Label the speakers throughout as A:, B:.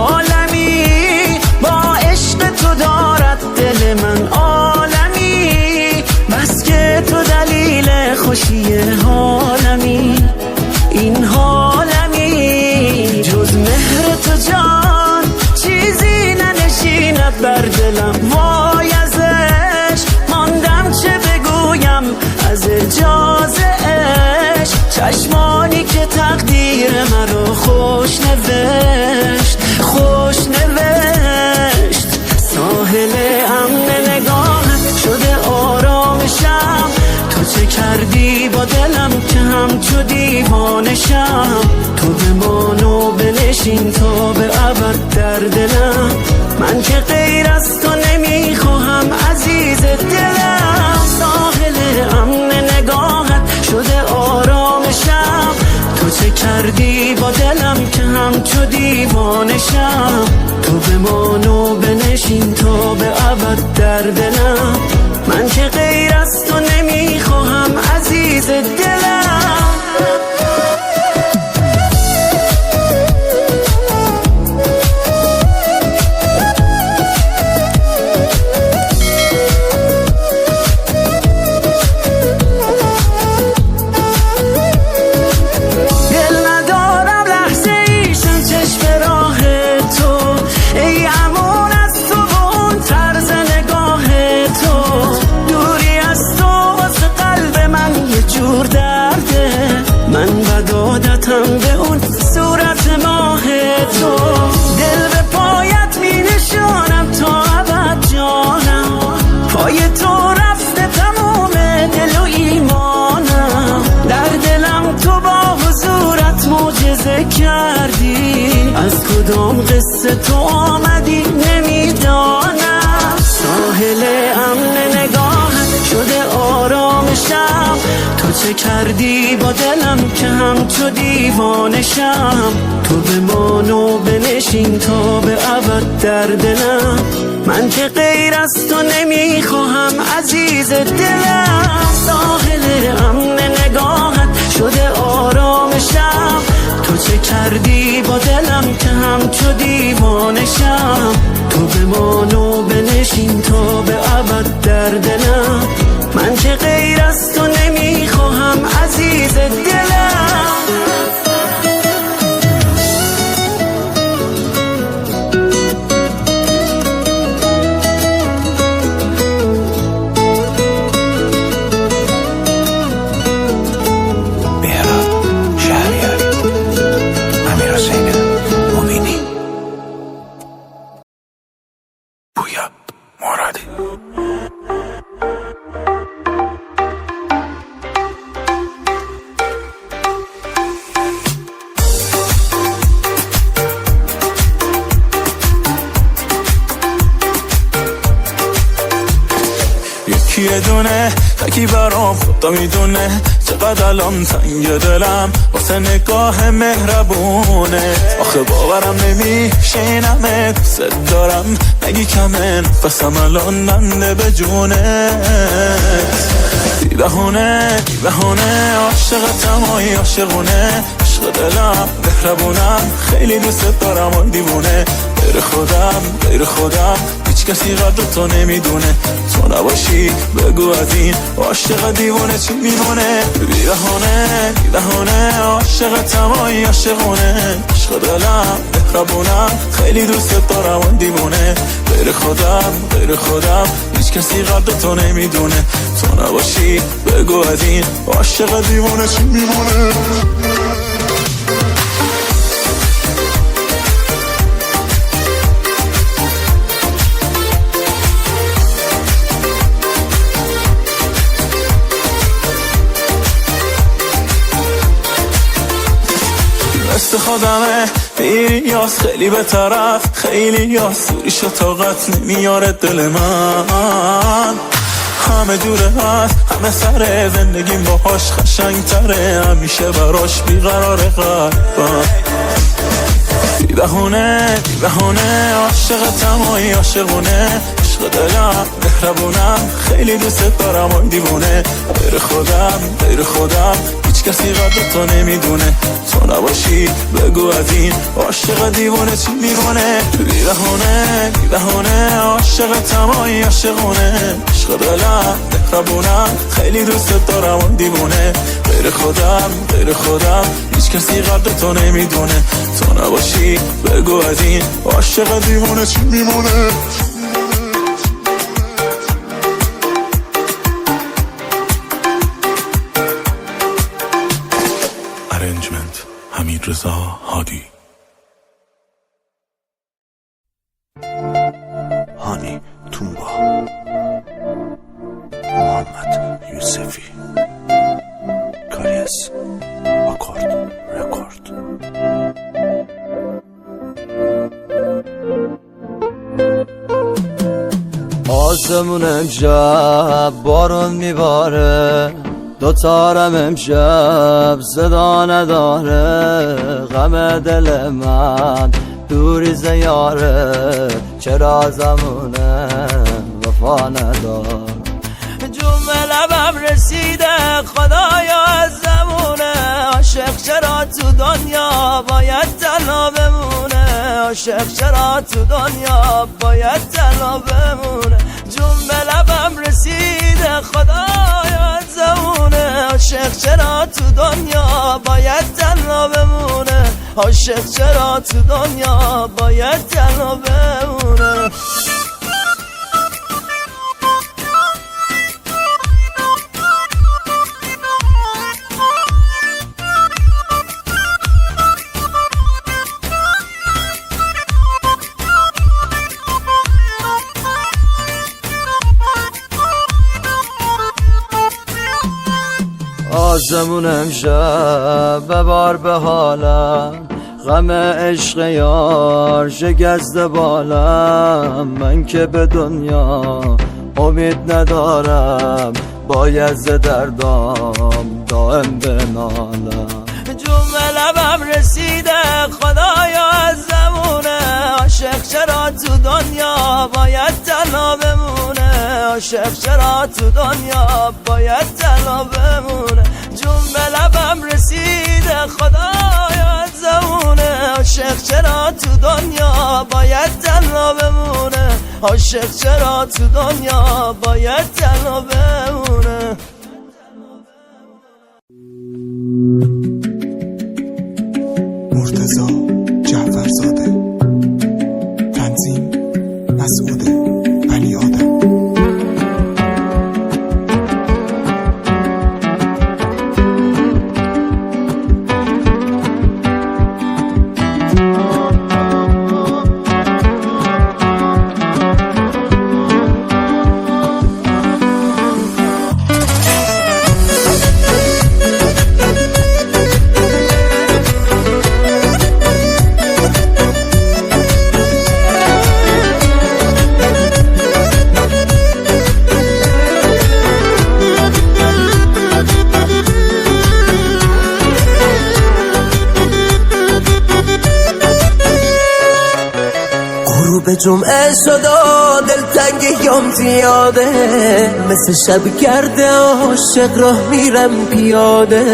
A: عالمی با عشق تو دارد دل من عالمی، بس که تو دلیل خوشی حالمی، این حالمی جز مهر تو جان چیزی ننشیند بر دلم، وای ازش ماندم چه بگویم از اعجاز عشق، چشمانی که تقدیر مرا خوش نوشت خوش نوشت. ساحل امن نگاهت شده آرامشم، تو چه کردی با دلم که همچو دیوانشم، تو بمان و بنشین تا به ابد در دلم، من که غیر از تو نمیخواهم عزیز دلم. ساحل امن نگاهت شده آرامشم، تو چه کردی با دلم که همچو دیوانشم، تو بمان و بنشین تا به ابد در دلم، من که غیر از تو نمیخواهم عزیز دلم. به اون صورت ماه تو دل به پایت می نشانم تا ابد جانم، پای تو رفته تمام دل و ایمانم، در دلم تو با حضورت معجزه کردی، از کدام قصه تو آمدی نمیدانم. ساحل امن نگاهت شده آرامشم، تو چه کردی با دلم که همچو دیوانشم، تو بمان و بنشین تا به ابد در دلم، من که غیر از تو نمیخواهم عزیز دلم. ساحل امن نگاهت شده آرامشم، تو چه کردی با دلم که همچو دیوانشم، تو بمان و بنشین تا به ابد در دلم، من که غیر از تو نمیخواهم عزیز دلم.
B: یه دونه تکی برام خدا میدونه چقدر الان تنگ دلم واسه نگاه مهربونه، آخه باورم نمیشه اینمه دوست دارم نگی کمه، نفسم الان بنده به جونه، بی بهونه عاشقتم آی عاشقونه، عشق دلم مهربونم خیلی دوست دارم آی دیوونه، غیر خودم هیچ کسی قدر تو نمیدونه، تو نباشی بگو از این عاشق دیوونه چی میمونه، بی بهونه عاشقتم آی عاشقونه، عشق دلم مهربونم خیلی دوست دارم آی دیوونه، غیر خودم هیچ کسی قدر تو نمیدونه، تو نباشی بگو از این عاشق دیوونه چی میمونه. مثل خودمه بیری یاس خیلی به طرف خیلی یاس دوریش و طاقت نمیاره دل من، همه دوره هست همه سره زندگیم باهاش قشنگ تره، همیشه براش بیقرار قلبم، بی بهونه عاشقتم آی عاشقونه، عشق دلم مهربونم خیلی دوست دارم آی دیوونه، غیر خودم کسی قدر تو نمیدونه تو نباشی بگو از این عاشق دیوانه چی میمونه بیرهونه بیرهونه عاشق تمایی عاشقونه عشق دلم مهربونم خیلی دوست دارم اون دیوونه غیر خودم هیچ کسی قدر تو نمیدونه تو نباشی بگو از این عاشق دیوانه چی میمونه Arrangement حمید رضا هادی
C: هانی تومبا محمد یوسفی کاریس آکورد رکورد
D: آسمون امشب بارون میباره دوتارم امشب صدا نداره غم دل من دوری زیاره چرا زمونه وفا نداره جون لبم رسیده خدایا از زمونه عاشق چرا تو دنیا باید تنها بمونه عاشق چرا تو دنیا باید تنها بمونه جون به لبم رسیده خدایا از زمونه عاشق چرا تو دنیا باید تنها بمونه عاشق چرا تو دنیا باید تنها بمونه آسمون امشب ببار به حالم غم عشق یار شکسته بالم من که به دنیا امید ندارم باید ز دردام دائم بنالم جون به لبم رسیده خدایا از زمونه عاشق چرا تو دنیا باید تنها بمونه عاشق چرا تو دنیا باید تنها بمونه جون به لبم رسیده خدایا از زمونه عاشق چرا تو دنیا باید تنها بمونه عاشق چرا تو دنیا باید تنها بمونه
E: مرتضی جعفرزاده تنظیم مسعود بنی آدم
F: به جمعه شدا دلتنگ یام زیاده مثل شب کرده عاشق راه میرم پیاده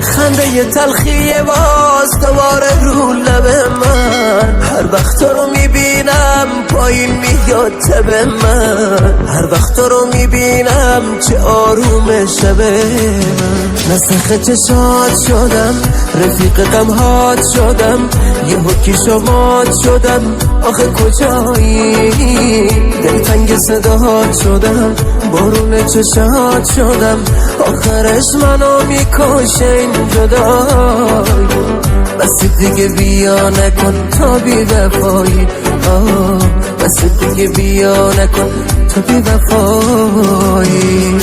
F: خنده تلخی باز دوباره رو لب من هر وقت تو رو میبینم پایین میاد تب من هر وقت تو رو میبینم چه آروم شبه من نسخ چشات شدم رفیق غمهات شدم یه حکی شمات شدم آخه کجایی دلتنگ صداهات شدم بارون چشات شدم آخرش منو میکشه این جدایی بس دیگه بیا نکن تا بی وفایی بس دیگه بیا نکن تا بی وفایی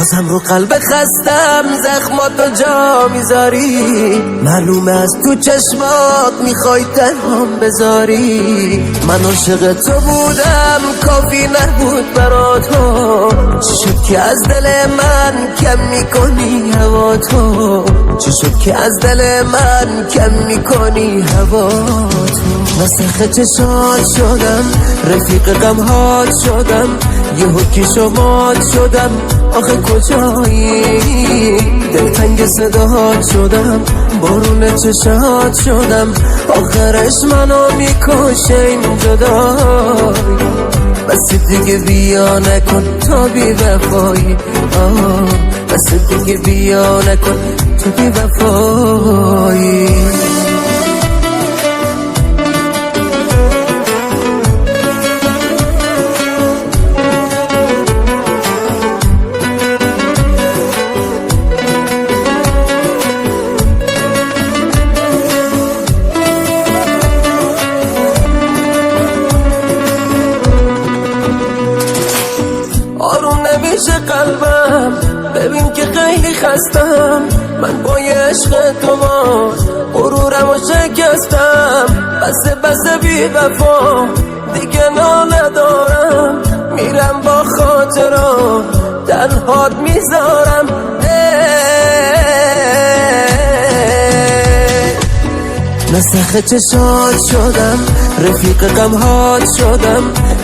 F: بازم رو قلب خستم زخماتو جا میذاری، معلومه از تو چشمات میخوای تنهام بذاری. من عاشق تو بودم کافی نبود برا تو، چی شد که از دل من کم میکنی هوا تو، چی شد که از دل من کم میکنی هوا تو. مسخ چشات شدم رفیق غمهات شدم، یه حکی شمات شدم آخه کجایی. دلتنگ صداهات شدم بارون چشات شدم، آخرش منو میکشه این جدایی. بس دیگه بیا نکن تا بی وفایی، بس دیگه بیا نکن تا بی وفایی. قلبم ببین که خیلی خستم، من با عشق تو ما غرورمو شکستم. بس بی وفا دیگه ناله دارم، میرم با خاطرات تنهات میذارم. مسخ چشات شدم رفیق غمهات شدم،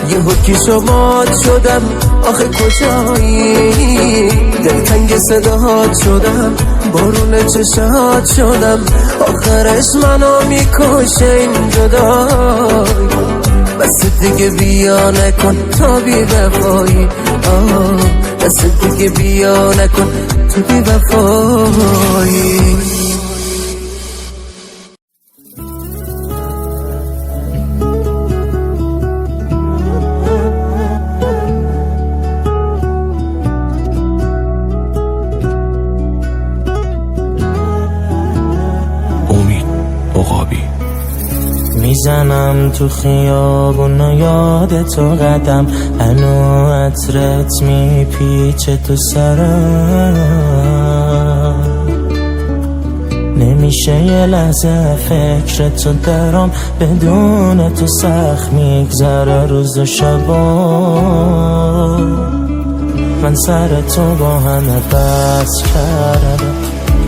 F: یه حکی شمات شدم آخه کجایی. دلتنگ صداهات شدم بارون چشات شدم، آخرش منو میکشه این جدایی. بس دیگه بیا نکن تا بی وفایی، بس دیگه بیا نکن تا بی وفایی.
A: میزنم تو خیابون و یاد تو قدم، هنو عطرت میپیچه تو سرم. نمیشه یه لحظه فکر تو درام، بدون تو سخت میگذره روز و شبا. من سر تو با همه بس کردم،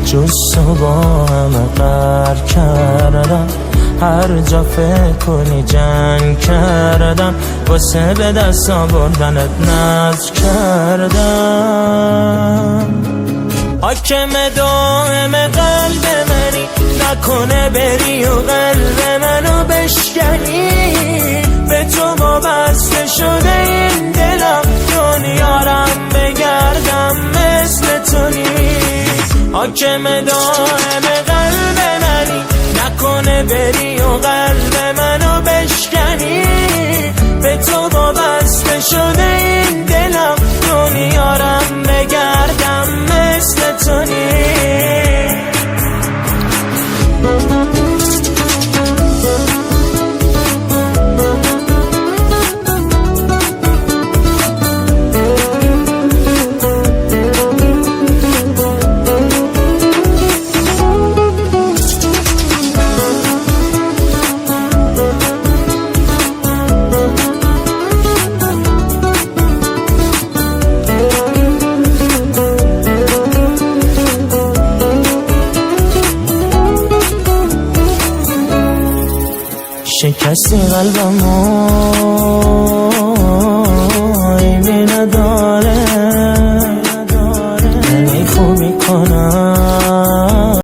A: جز تو با همه قر کردم. هر جا فکر کنی جنگ کردم، واسه به دست آوردنت نذر کردم. حاکم دائم قلب منی، نکنه بری و قلب منو بشکنی. به تو وابسته شده این دلم، دنیارم بگردم مثل تو نیست. حاکم دائم قلب منی، نکنه بری و قلب منو بشکنی. به تو وابسته شده این دلم، دنیارم بگردم مثل تو نیست. شکستی قلبمو